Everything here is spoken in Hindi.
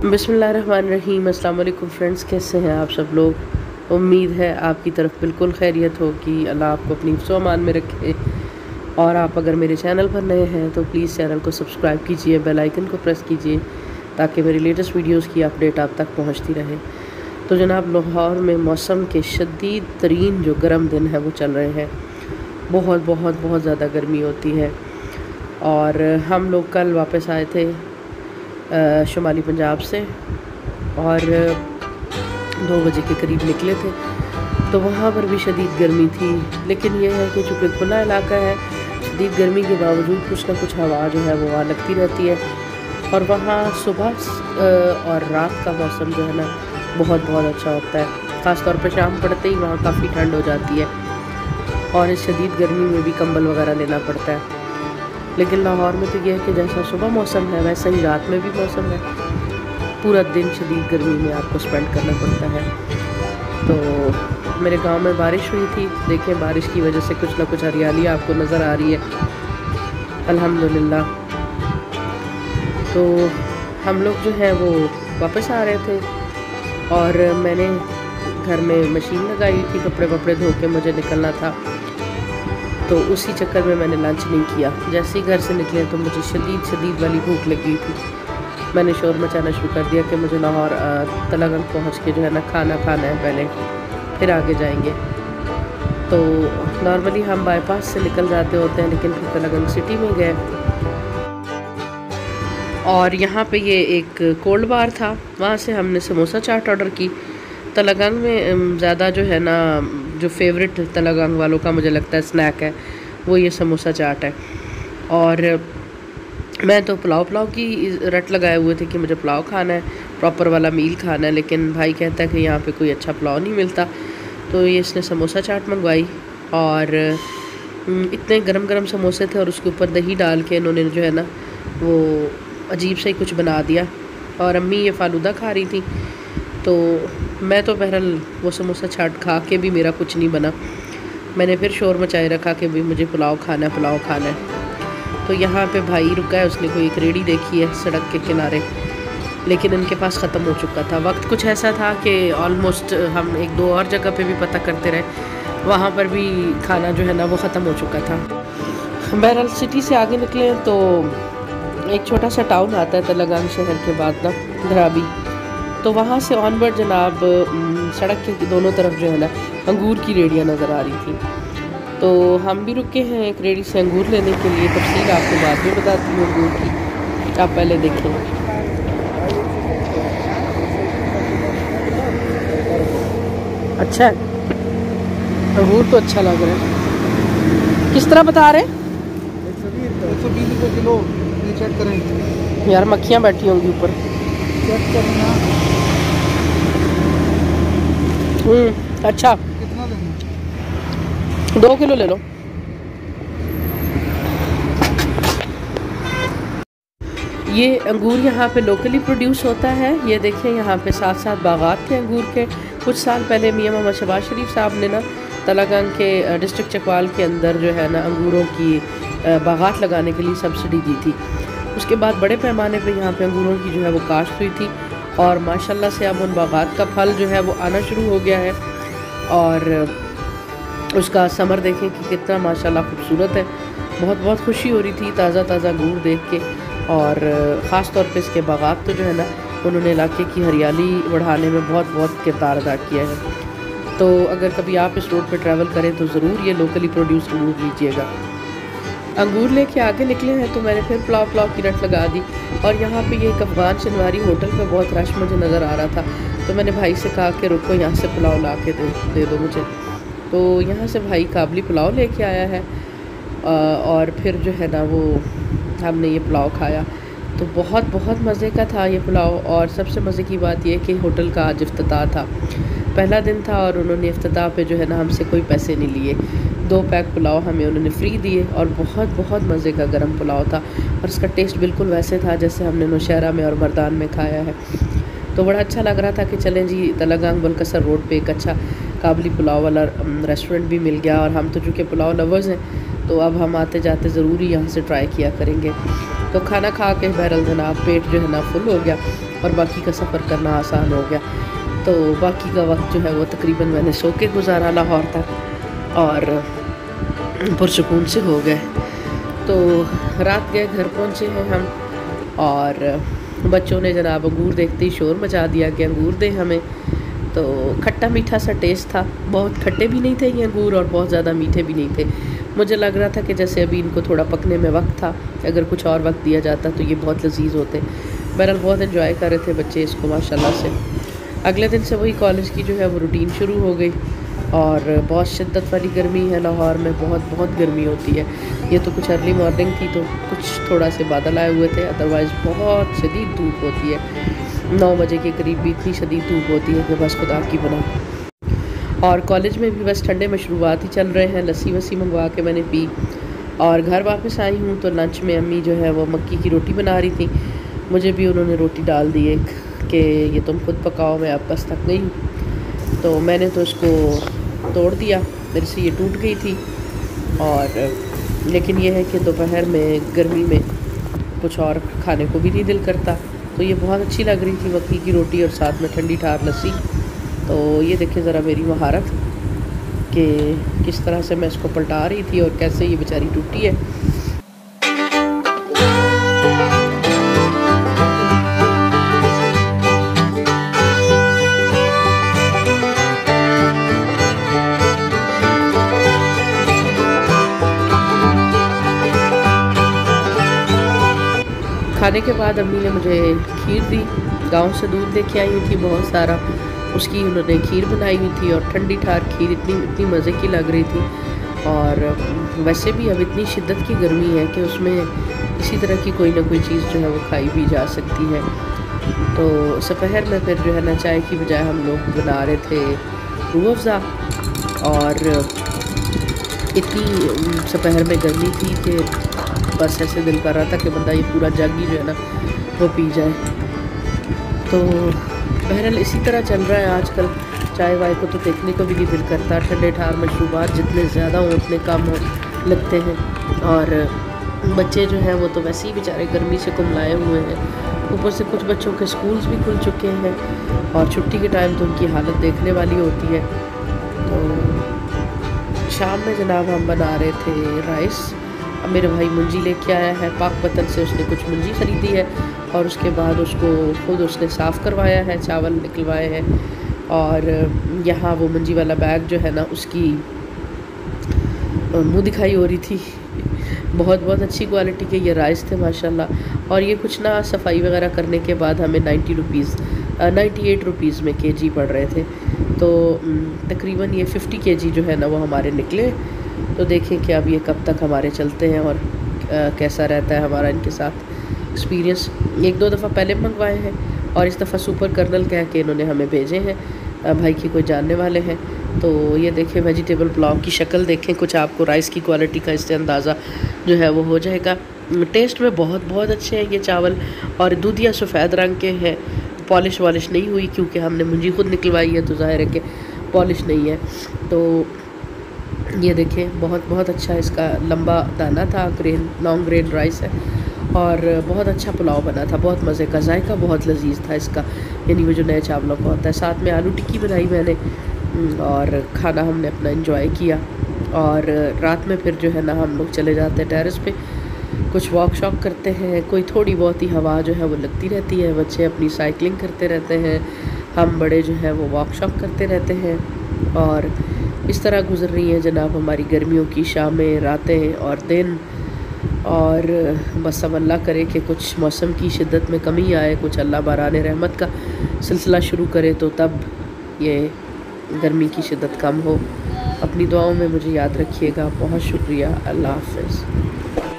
बिस्मिल्लाहिर्रहमानिर्रहीम। अस्सलाम वालेकुम फ्रेंड्स, कैसे हैं आप सब लोग। उम्मीद है आपकी तरफ बिल्कुल खैरियत हो कि अल्लाह आपको अपनी हिफ्ज़ व अमान में रखे। और आप अगर मेरे चैनल पर नए हैं तो प्लीज़ चैनल को सब्सक्राइब कीजिए, बेल आइकन को प्रेस कीजिए ताकि मेरी लेटेस्ट वीडियोस की अपडेट आप तक पहुंचती रहे। तो जनाब, लाहौर में मौसम के शदीद तरीन जो गर्म दिन है वो चल रहे हैं। बहुत बहुत बहुत ज़्यादा गर्मी होती है। और हम लोग कल वापस आए थे शुमाली पंजाब से और 2 बजे के करीब निकले थे। तो वहाँ पर भी शदीद गर्मी थी, लेकिन यह है कि चूँकि खुला इलाका है, शदीद गर्मी के बावजूद कुछ ना कुछ हवा जो है वो वहाँ लगती रहती है। और वहाँ सुबह और रात का मौसम जो है ना बहुत बहुत अच्छा होता है। ख़ास तौर पर शाम पड़ते ही वहाँ काफ़ी ठंड हो जाती है और इस शदीद गर्मी में भी कंबल वगैरह लेना पड़ता है। लेकिन लाहौर में तो यह है कि जैसा सुबह मौसम है वैसा ही रात में भी मौसम है। पूरा दिन शदीद गर्मी में आपको स्पेंड करना पड़ता है। तो मेरे गांव में बारिश हुई थी। देखिए, बारिश की वजह से कुछ ना कुछ हरियाली आपको नज़र आ रही है, अल्हम्दुलिल्लाह। तो हम लोग जो है वो वापस आ रहे थे और मैंने घर में मशीन लगाई थी, कपड़े वपड़े धो के मुझे निकलना था। तो उसी चक्कर में मैंने लंच नहीं किया। जैसे ही घर से निकले तो मुझे शदीद वाली भूख लगी थी। मैंने शोर मचाना शुरू कर दिया कि मुझे लाहौर तलगंग पहुंच के जो है ना खाना खाना है पहले, फिर आगे जाएंगे। तो नॉर्मली हम बाईपास से निकल जाते होते हैं, लेकिन फिर तलगंग सिटी में गए और यहाँ पे ये एक कोल्ड बार था, वहाँ से हमने समोसा चाट ऑर्डर की। तलगंग में ज़्यादा जो है ना, जो फेवरेट तलगंग वालों का मुझे लगता है स्नैक है वो ये समोसा चाट है। और मैं तो पुलाव की रट लगाए हुए थे कि मुझे पुलाव खाना है, प्रॉपर वाला मील खाना है। लेकिन भाई कहता है कि यहाँ पे कोई अच्छा पुलाव नहीं मिलता, तो ये इसने समोसा चाट मंगवाई। और इतने गरम समोसे थे और उसके ऊपर दही डाल के इन्होंने जो है ना वो अजीब से ही कुछ बना दिया। और अम्मी ये फालूदा खा रही थी, तो मैं तो बहरहाल वो समोसा चाट खा के भी मेरा कुछ नहीं बना। मैंने फिर शोर मचाए रखा कि भी मुझे पुलाव खाना है। तो यहाँ पे भाई रुका है, उसने कोई एक रेड़ी देखी है सड़क के किनारे, लेकिन इनके पास ख़त्म हो चुका था। वक्त कुछ ऐसा था कि ऑलमोस्ट हम 1-2 और जगह पे भी पता करते रहे, वहाँ पर भी खाना जो है ना वो ख़त्म हो चुका था। बहरहाल सिटी से आगे निकले तो एक छोटा सा टाउन आता है तलगंग शहर के बाद ना, धराबी। तो वहाँ से ऑनवर्ड जनाब सड़क के दोनों तरफ जो है ना अंगूर की रेड़ियाँ नज़र आ रही थी। तो हम भी रुके हैं एक रेड़ी से अंगूर लेने के लिए। तफसील आपको बाद में बताती हूँ अंगूर की, आप पहले देखें। अच्छा है, अंगूर तो अच्छा लग रहा है। किस तरह बता रहे हैं? 120 रुपये किलो। चेक करें यार, मक्खियाँ बैठी होंगी ऊपर। चेक करना। अच्छा, कितना लेना? 2 किलो ले लो। ये अंगूर यहाँ पे लोकली प्रोड्यूस होता है। ये देखें, यहाँ पे 7 बागात थे अंगूर के। कुछ साल पहले मियाँ मोहम्मद शहबाज शरीफ साहब ने ना तलगंग के डिस्ट्रिक्ट चकवाल के अंदर जो है ना अंगूरों की बागात लगाने के लिए सब्सिडी दी थी। उसके बाद बड़े पैमाने पे यहाँ पे अंगूरों की जो है वो काश्त हुई थी और माशाल्लाह से अब उन बागात का फल जो है वो आना शुरू हो गया है। और उसका समर देखें कि कितना माशाल्लाह खूबसूरत है। बहुत खुशी हो रही थी ताज़ा अंगूर देख के। और ख़ास तौर पे इसके बागात तो जो है ना उन्होंने इलाके की हरियाली बढ़ाने में बहुत किरदार अदा किया है। तो अगर कभी आप इस रोड पे ट्रैवल करें तो ज़रूर ये लोकली प्रोड्यूस अंगूर लीजिएगा। अंगूर लेके आगे निकले हैं तो मैंने फिर पुलाव की रट लगा दी। और यहाँ पे ये एक अफ़गान शनवारी होटल पे बहुत रश मुझे नज़र आ रहा था, तो मैंने भाई से कहा कि रुको, यहाँ से पुलाव ला के दे दो मुझे। तो यहाँ से भाई काबली पुलाव लेके आया है और फिर जो है ना वो हमने ये पुलाव खाया। तो बहुत मज़े का था ये पुलाव। और सबसे मज़े की बात यह कि होटल का आज इफ्तिताह था, पहला दिन था और उन्होंने इफ्तिताह पे जो है ना हमसे कोई पैसे नहीं लिए। 2 पैक पुलाव हमें उन्होंने फ्री दिए और बहुत मज़े का गरम पुलाव था। और इसका टेस्ट बिल्कुल वैसे था जैसे हमने नौशहरा में और मर्दान में खाया है। तो बड़ा अच्छा लग रहा था कि चलें जी, तलगंग बुलकसर रोड पे एक अच्छा काबली पुलाव वाला रेस्टोरेंट भी मिल गया। और हम तो चूँकि पुलाव लवर्स हैं तो अब हम आते जाते ज़रूर ही यहाँ से ट्राई किया करेंगे। तो खाना खा के बहरहाल जनाब पेट जो है ना फुल हो गया और बाकी का सफ़र करना आसान हो गया। तो बाकी का वक्त जो है वो तकरीबन मैंने सो के गुजारा लाहौर तक और पुरसुकून से हो गए। तो रात गए घर पहुँचे हैं हम और बच्चों ने जनाब अंगूर देखते ही शोर मचा दिया कि अंगूर दें हमें। तो खट्टा मीठा सा टेस्ट था, बहुत खट्टे भी नहीं थे ये अंगूर और बहुत ज़्यादा मीठे भी नहीं थे। मुझे लग रहा था कि जैसे अभी इनको थोड़ा पकने में वक्त था, अगर कुछ और वक्त दिया जाता तो ये बहुत लजीज होते। बहरहाल बहुत एंजॉय कर रहे थे बच्चे इसको माशाल्लाह से। अगले दिन से वही कॉलेज की जो है वो रूटीन शुरू हो गई और बहुत शिद्दत वाली गर्मी है लाहौर में, बहुत गर्मी होती है। ये तो कुछ अर्ली मॉर्निंग थी तो कुछ थोड़ा से बादल आए हुए थे, अदरवाइज़ बहुत शदीद धूप होती है। 9 बजे के करीब भी इतनी शदीद धूप होती है कि बस खुदा की बना। और कॉलेज में भी बस ठंडे मशरूबात ही चल रहे हैं, लस्सी वस्सी मंगवा के मैंने पी। और घर वापस आई हूँ तो लंच में अम्मी जो है वो मक्की की रोटी बना रही थी, मुझे भी उन्होंने रोटी डाल दी एक कि ये तुम खुद पकाओ, मैं अब बस थक गई। तो मैंने तो इसको तोड़ दिया, मेरे से ये टूट गई थी। और लेकिन ये है कि दोपहर में गर्मी में कुछ और खाने को भी नहीं दिल करता, तो ये बहुत अच्छी लग रही थी मक्की की रोटी और साथ में ठंडी ठार लस्सी। तो ये देखिए ज़रा मेरी महारत कि किस तरह से मैं इसको पलटा रही थी और कैसे ये बेचारी टूटी है। खाने के बाद अम्मी ने मुझे खीर दी, गांव से दूध लेके आई हुई थी बहुत सारा, उसकी उन्होंने खीर बनाई हुई थी और ठंडी ठार खीर इतनी मज़े की लग रही थी। और वैसे भी अब इतनी शिद्दत की गर्मी है कि उसमें इसी तरह की कोई ना कोई चीज़ जो है वो खाई भी जा सकती है। तो दोपहर में फिर जो है ना चाय की बजाय हम लोग बना रहे थे रूह अफ़ज़ा। और इतनी दोपहर में गर्मी थी कि बस ऐसे दिल कर रहा था कि बंदा ये पूरा जग ही जो है ना वो पी जाए। तो बहरहाल इसी तरह चल रहा है आजकल, चाय वाय को तो देखने को भी नहीं दिल करता। ठंडे ठार मशरूबात जितने ज़्यादा हों उतने कम हो लगते हैं। और बच्चे जो हैं वो तो वैसे ही बेचारे गर्मी से कुमलाए हुए हैं, ऊपर से कुछ बच्चों के स्कूल्स भी खुल चुके हैं और छुट्टी के टाइम तो उनकी हालत देखने वाली होती है। तो शाम में जनाब हम बना रहे थे राइस। अब मेरे भाई मुंजी लेके आया है पाकपतन से, उसने कुछ मुंजी ख़रीदी है और उसके बाद उसको खुद उसने साफ़ करवाया है, चावल निकलवाए हैं। और यहाँ वो मुंजी वाला बैग जो है ना उसकी मुँह दिखाई हो रही थी। बहुत अच्छी क्वालिटी के ये राइस थे माशाल्लाह। और ये कुछ ना सफाई वगैरह करने के बाद हमें 98 रुपीज़ में केजी पड़ रहे थे। तो तकरीबन ये 50 केजी जो है ना वो हमारे निकले। तो देखें कि अब ये कब तक हमारे चलते हैं और कैसा रहता है हमारा इनके साथ एक्सपीरियंस। 1-2 दफ़ा पहले मंगवाए हैं और इस दफ़ा सुपर कर्नल कह के इन्होंने हमें भेजे हैं, भाई की कोई जानने वाले हैं। तो ये देखें वेजिटेबल पुलाव की शक्ल देखें, कुछ आपको राइस की क्वालिटी का इससे अंदाज़ा जो है वो हो जाएगा। टेस्ट में बहुत अच्छे हैं ये चावल और दूधिया सफ़ेद रंग के हैं, पॉलिश वॉलिश नहीं हुई क्योंकि हमने मुंजी खुद निकलवाई है तो ज़ाहिर है कि पॉलिश नहीं है। तो ये देखें बहुत अच्छा इसका लंबा दाना था, लॉन्ग ग्रेन राइस है और बहुत अच्छा पुलाव बना था, बहुत मज़े का, जायका बहुत लजीज था इसका, यानी वो जो नए चावलों का होता है। साथ में आलू टिक्की बनाई मैंने और खाना हमने अपना एंजॉय किया। और रात में फिर जो है ना हम लोग चले जाते हैं टेरेस पे, कुछ वॉक शॉक करते हैं, कोई थोड़ी बहुत ही हवा जो है वो लगती रहती है, बच्चे अपनी साइकिलिंग करते रहते हैं, हम बड़े जो है वो वॉक शॉक करते रहते हैं। और इस तरह गुजर रही हैं जनाब हमारी गर्मियों की शामें, रातें और दिन। और बस अब अल्लाह करे कि कुछ मौसम की शिद्दत में कमी आए, कुछ अल्लाह बाराने रहमत का सिलसिला शुरू करे तो तब ये गर्मी की शिद्दत कम हो। अपनी दुआओं में मुझे याद रखिएगा। बहुत शुक्रिया। अल्लाह हाफ़िज़।